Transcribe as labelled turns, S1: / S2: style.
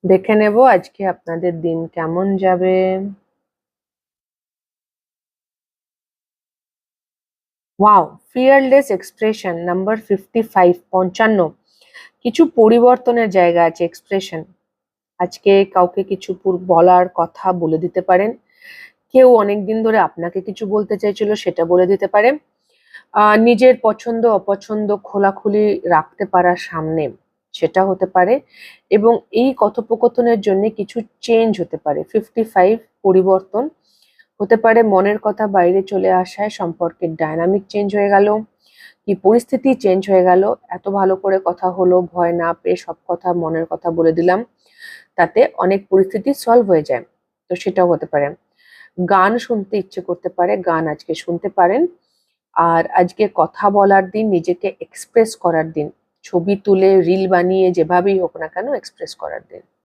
S1: দেখে নেব আজকে আপনাদের দিন কেমন যাবে। Wow, fearless expression number 55, 55। কিছু পরিবর্তনের জায়গা আছে এক্সপ্রেশন। আজকে কাউকে কিছু বলার কথা বলে দিতে পারেন। কেউ অনেকদিন ধরে আপনাকে কিছু বলতে চাইছিল, সেটা বলে দিতে পারে। নিজের পছন্দ অপছন্দ খোলাখুলি রাখতে পারার সামনে, সেটা হতে পারে। এবং এই কথোপকথনের জন্য কিছু চেঞ্জ হতে পারে। 55 পরিবর্তন হতে পারে, মনের কথা বাইরে চলে আসায় সম্পর্কের ডায়নামিক চেঞ্জ হয়ে গেল, কি পরিস্থিতি চেঞ্জ হয়ে গেল। এত ভালো করে কথা হলো, ভয় না পেয়ে সব কথা মনের কথা বলে দিলাম, তাতে অনেক পরিস্থিতি সলভ হয়ে যায়। তো সেটাও হতে পারে। গান শুনতে ইচ্ছে করতে পারে, গান আজকে শুনতে পারেন। আর আজকে কথা বলার দিন, নিজেকে এক্সপ্রেস করার দিন, ছবি তুলে রিল বানিয়ে যেভাবেই হোক না কেন এক্সপ্রেস করার দিন।